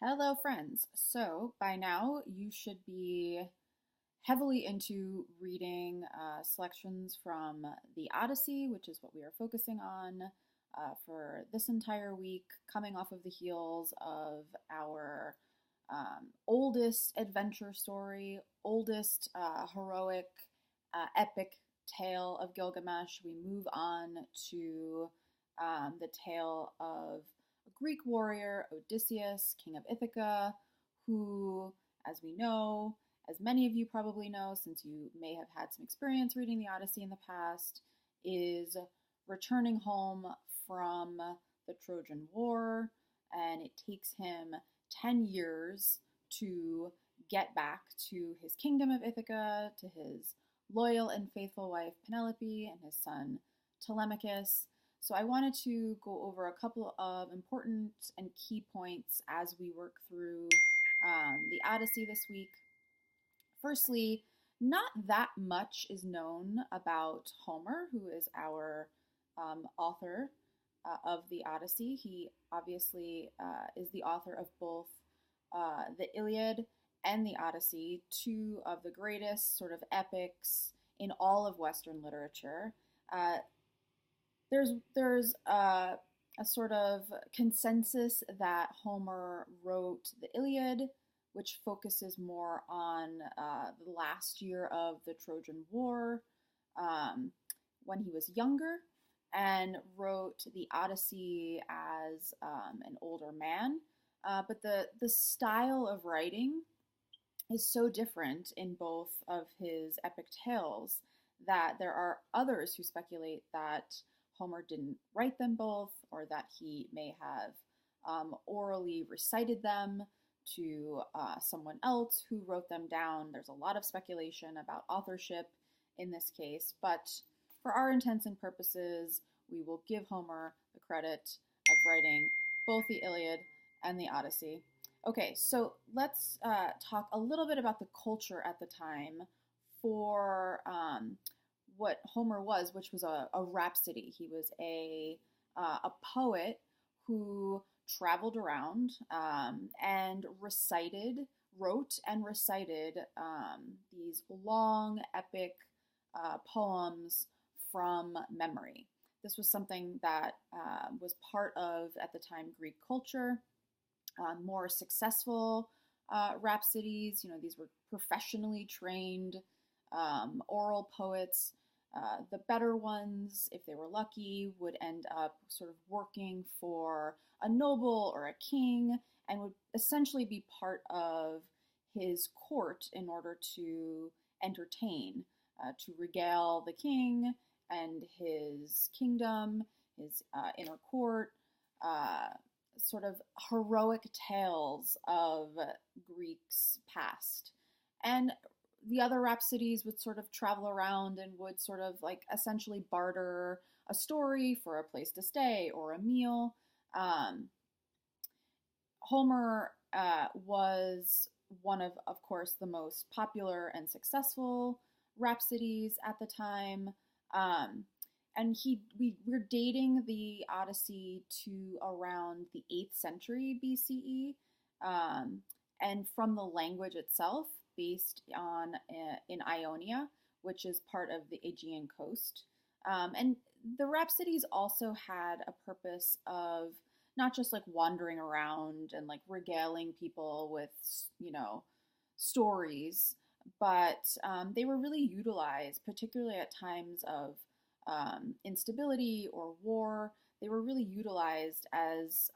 Hello, friends. So, by now, you should be heavily into reading selections from the Odyssey, which is what we are focusing on for this entire week, coming off of the heels of our oldest adventure story, oldest heroic, epic tale of Gilgamesh. We move on to the tale of a Greek warrior, Odysseus, king of Ithaca, who, as we know, as many of you probably know, since you may have had some experience reading the Odyssey in the past, is returning home from the Trojan War, and it takes him 10 years to get back to his kingdom of Ithaca, to his loyal and faithful wife Penelope and his son Telemachus. So I wanted to go over a couple of important and key points as we work through the Odyssey this week. Firstly, not that much is known about Homer, who is our author of the Odyssey. He obviously is the author of both the Iliad and the Odyssey, two of the greatest sort of epics in all of Western literature. There's a sort of consensus that Homer wrote the Iliad, which focuses more on the last year of the Trojan War when he was younger, and wrote the Odyssey as an older man. But the style of writing is so different in both of his epic tales that there are others who speculate that Homer didn't write them both, or that he may have orally recited them to someone else who wrote them down. There's a lot of speculation about authorship in this case, but for our intents and purposes, we will give Homer the credit of writing both the Iliad and the Odyssey. Okay, so let's talk a little bit about the culture at the time for what Homer was, which was a rhapsody. He was a poet who traveled around and wrote and recited these long, epic poems from memory. This was something that was part of, at the time, Greek culture. More successful rhapsodies, these were professionally trained oral poets. The better ones, if they were lucky, would end up sort of working for a noble or a king and would essentially be part of his court in order to entertain, to regale the king and his kingdom, his inner court, sort of heroic tales of Greeks past. And the other rhapsodies would sort of travel around and would sort of like essentially barter a story for a place to stay or a meal. Homer was one of course, the most popular and successful rhapsodies at the time. And we're dating the Odyssey to around the 8th century BCE. And from the language itself, based on in Ionia, which is part of the Aegean coast. And the rhapsodies also had a purpose of not just like wandering around and like regaling people with, stories, but they were really utilized, particularly at times of instability or war. They were really utilized as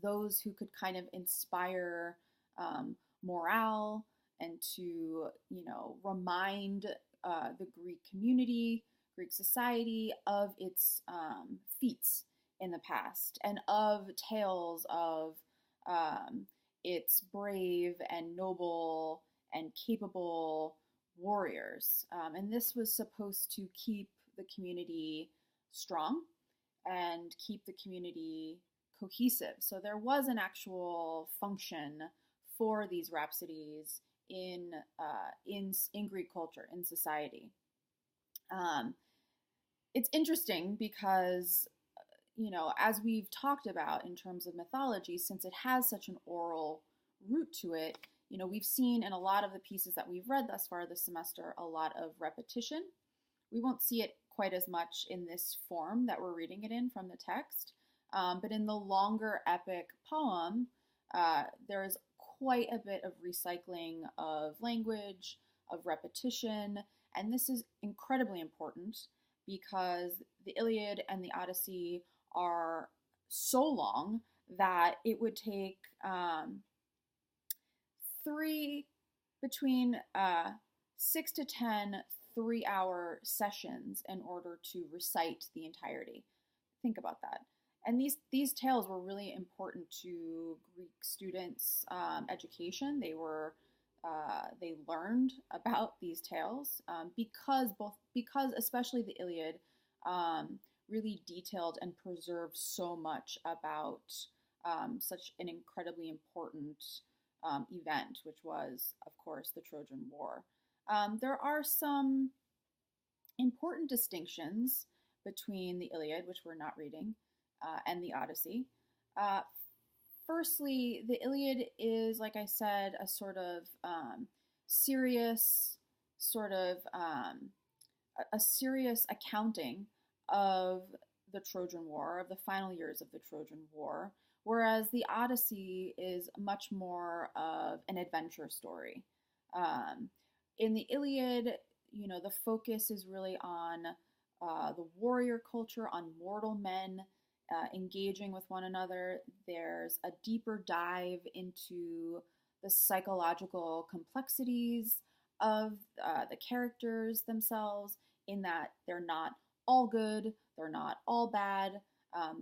those who could kind of inspire morale and to, remind the Greek community, Greek society of its feats in the past and of tales of its brave and noble and capable warriors. And this was supposed to keep the community strong and keep the community cohesive. So there was an actual function for these rhapsodies in Greek culture, in society. It's interesting because as we've talked about in terms of mythology, since it has such an oral root to it, we've seen in a lot of the pieces that we've read thus far this semester a lot of repetition. We won't see it quite as much in this form that we're reading it in from the text, but in the longer epic poem, there is quite a bit of recycling of language, of repetition, and this is incredibly important because the Iliad and the Odyssey are so long that it would take three between 6 to 10 3-hour sessions in order to recite the entirety. Think about that. And these tales were really important to Greek students' education. They learned about these tales because especially the Iliad really detailed and preserved so much about such an incredibly important event, which was, of course, the Trojan War. There are some important distinctions between the Iliad, which we're not reading, and the Odyssey. Firstly, the Iliad is, like I said, a sort of serious, a serious accounting of the Trojan War, of the final years of the Trojan War, whereas the Odyssey is much more of an adventure story. In the Iliad, the focus is really on the warrior culture, on mortal men engaging with one another. There's a deeper dive into the psychological complexities of the characters themselves, in that they're not all good, they're not all bad.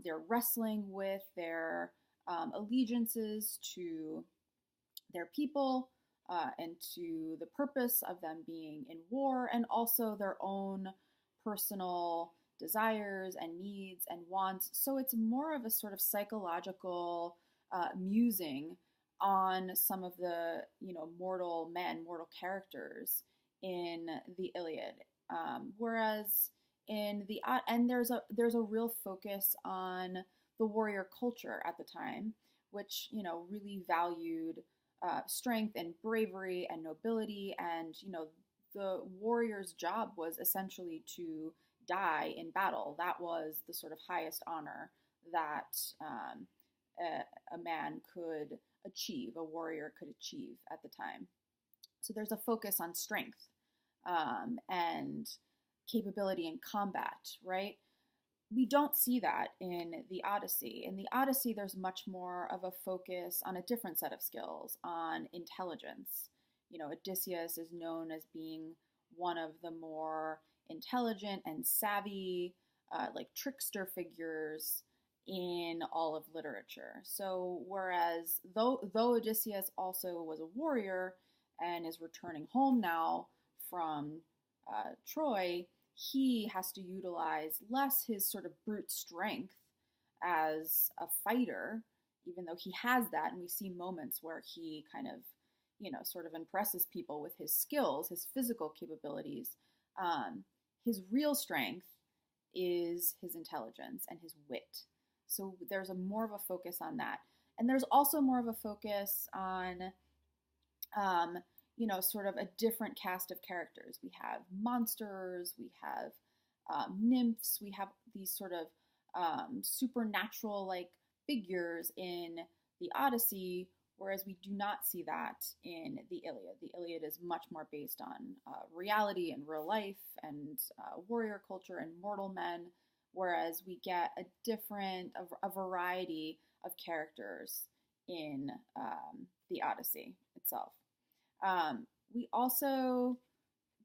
They're wrestling with their allegiances to their people and to the purpose of them being in war, and also their own personal desires and needs and wants. So it's more of a sort of psychological musing on some of the mortal men, mortal characters in the Iliad, whereas in the and there's a real focus on the warrior culture at the time, which really valued strength and bravery and nobility, and the warrior's job was essentially to die in battle. That was the sort of highest honor that a man could achieve, a warrior could achieve at the time. So there's a focus on strength and capability in combat, right? We don't see that in the Odyssey. In the Odyssey, there's much more of a focus on a different set of skills, on intelligence. Odysseus is known as being one of the more intelligent and savvy, like trickster figures in all of literature. So whereas though Odysseus also was a warrior and is returning home now from Troy, he has to utilize less his sort of brute strength as a fighter, even though he has that, and we see moments where he kind of, sort of impresses people with his skills, his physical capabilities. His real strength is his intelligence and his wit. So there's more of a focus on that. And there's also more of a focus on sort of a different cast of characters. We have monsters, we have nymphs, we have these sort of supernatural like figures in the Odyssey, whereas we do not see that in the Iliad. The Iliad is much more based on reality and real life and warrior culture and mortal men, whereas we get a variety of characters in the Odyssey itself. We also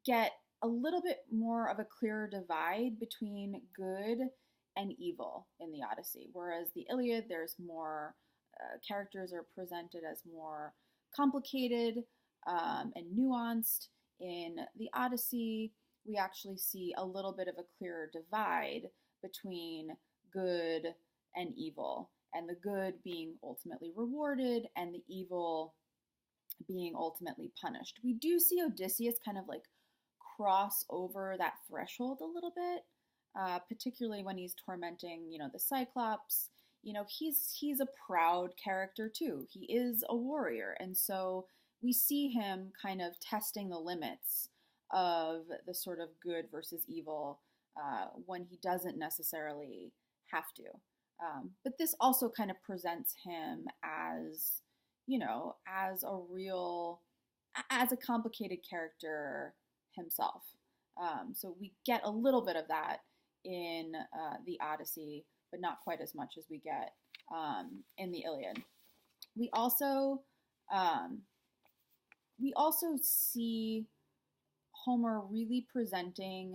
get a little bit more of a clearer divide between good and evil in the Odyssey, whereas the Iliad, there's more characters are presented as more complicated and nuanced. In the Odyssey, we actually see a little bit of a clearer divide between good and evil, and the good being ultimately rewarded and the evil being ultimately punished. We do see Odysseus kind of like cross over that threshold a little bit, particularly when he's tormenting, the Cyclops. He's a proud character too. He is a warrior, and so we see him kind of testing the limits of the sort of good versus evil when he doesn't necessarily have to. But this also kind of presents him as, as a real, as a complicated character himself. So we get a little bit of that in the Odyssey, but not quite as much as we get in the Iliad. We also see Homer really presenting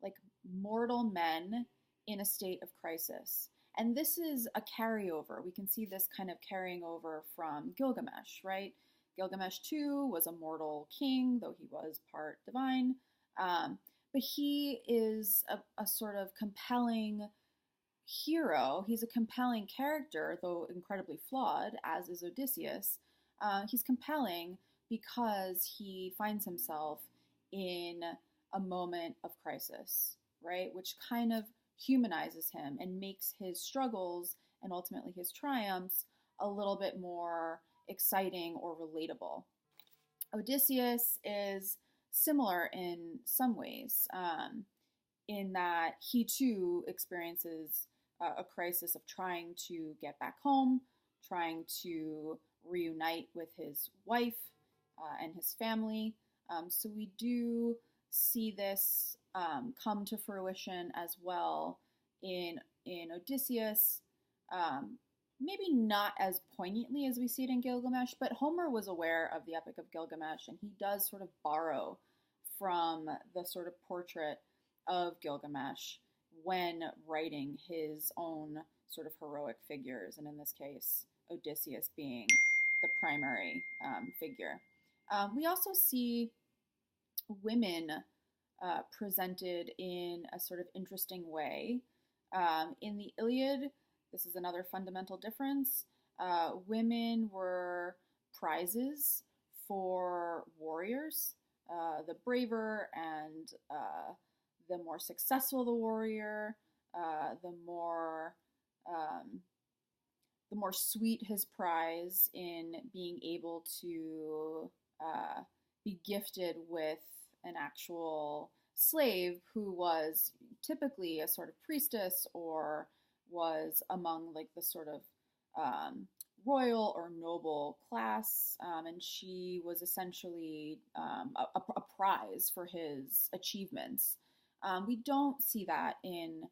like mortal men in a state of crisis. And this is a carryover. We can see this kind of carrying over from Gilgamesh, right? Gilgamesh too was a mortal king, though he was part divine. But he is a sort of compelling hero. He's a compelling character, though incredibly flawed, as is Odysseus. He's compelling because he finds himself in a moment of crisis, right? Which kind of humanizes him and makes his struggles and ultimately his triumphs a little bit more exciting or relatable. Odysseus is similar in some ways, in that he too experiences a crisis of trying to get back home, trying to reunite with his wife and his family. So we do see this come to fruition as well in Odysseus. Maybe not as poignantly as we see it in Gilgamesh, but Homer was aware of the Epic of Gilgamesh, and he does sort of borrow from the sort of portrait of Gilgamesh when writing his own sort of heroic figures, and in this case, Odysseus being the primary figure. We also see women presented in a sort of interesting way. In the Iliad, this is another fundamental difference. Women were prizes for warriors. The braver and the more successful the warrior, the more sweet his prize in being able to be gifted with an actual slave who was typically a sort of priestess or was among like the sort of royal or noble class, and she was essentially a prize for his achievements. We don't see that in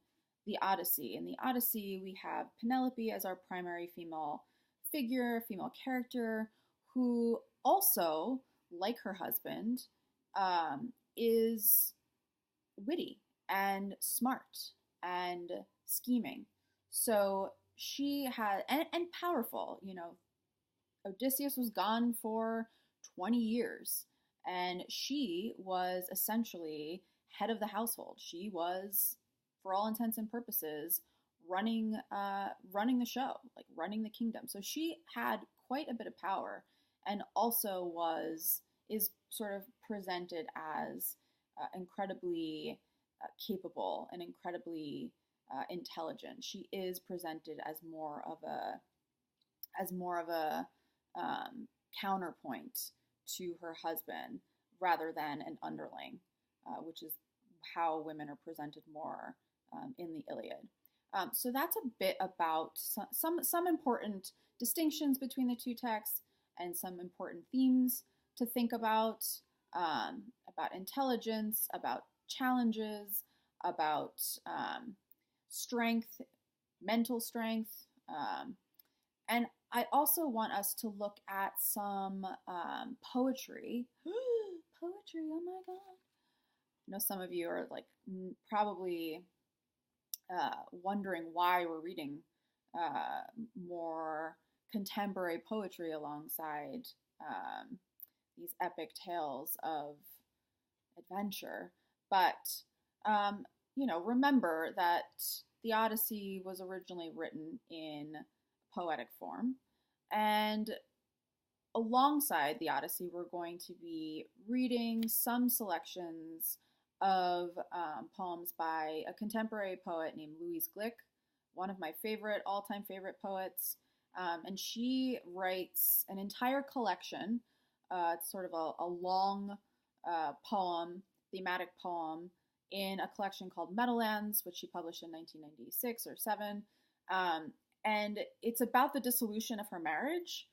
the Odyssey. In the Odyssey, we have Penelope as our primary female figure, female character, who also, like her husband, is witty and smart and scheming. So she had, and powerful, Odysseus was gone for 20 years, and she was essentially head of the household. She was, for all intents and purposes, running the show, like running the kingdom. So she had quite a bit of power, and also is sort of presented as incredibly capable and incredibly intelligent. She is presented as more of a counterpoint to her husband rather than an underling, which is how women are presented more in the Iliad. So that's a bit about some important distinctions between the two texts and some important themes to think about intelligence, about challenges, about strength, mental strength. And I also want us to look at some poetry. Poetry, oh my God. I know some of you are like probably wondering why we're reading more contemporary poetry alongside these epic tales of adventure. But, remember that the Odyssey was originally written in poetic form. And alongside the Odyssey, we're going to be reading some selections of poems by a contemporary poet named Louise Glück, one of my favorite, all time favorite poets. And she writes an entire collection. It's sort of a long poem, thematic poem, in a collection called Meadowlands, which she published in 1996 or 7. And it's about the dissolution of her marriage.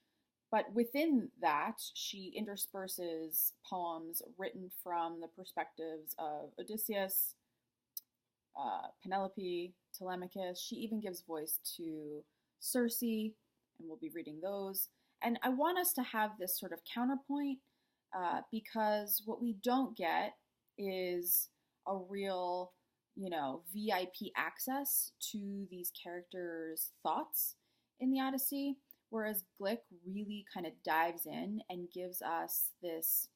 But within that, she intersperses poems written from the perspectives of Odysseus, Penelope, Telemachus. She even gives voice to Circe, and we'll be reading those. And I want us to have this sort of counterpoint because what we don't get is a real, VIP access to these characters' thoughts in the Odyssey, whereas Glick really kind of dives in and gives us this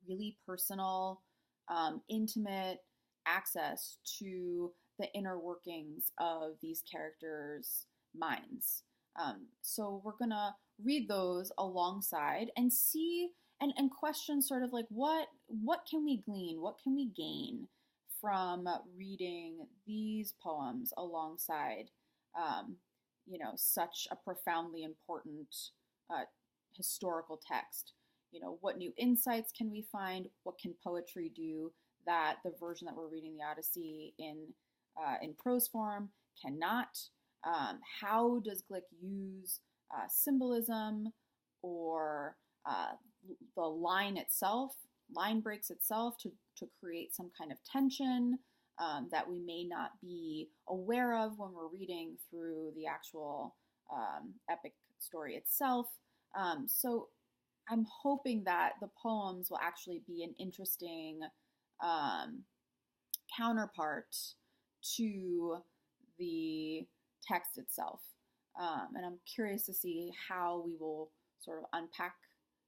really personal, intimate access to the inner workings of these characters' minds. So we're gonna read those alongside and see and question sort of like what can we glean, what can we gain from reading these poems alongside such a profoundly important historical text. What new insights can we find? What can poetry do that the version that we're reading the Odyssey in prose form cannot? How does Glick use symbolism or the line breaks itself to create some kind of tension that we may not be aware of when we're reading through the actual epic story itself. So I'm hoping that the poems will actually be an interesting counterpart to the text itself. And I'm curious to see how we will sort of unpack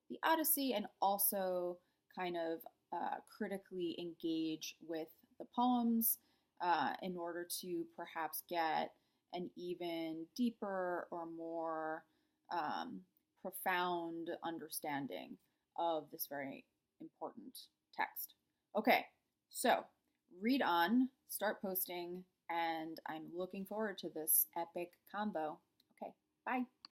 the Odyssey and also kind of critically engage with the poems in order to perhaps get an even deeper or more profound understanding of this very important text. Okay, so read on, start posting, and I'm looking forward to this epic combo. Okay, bye.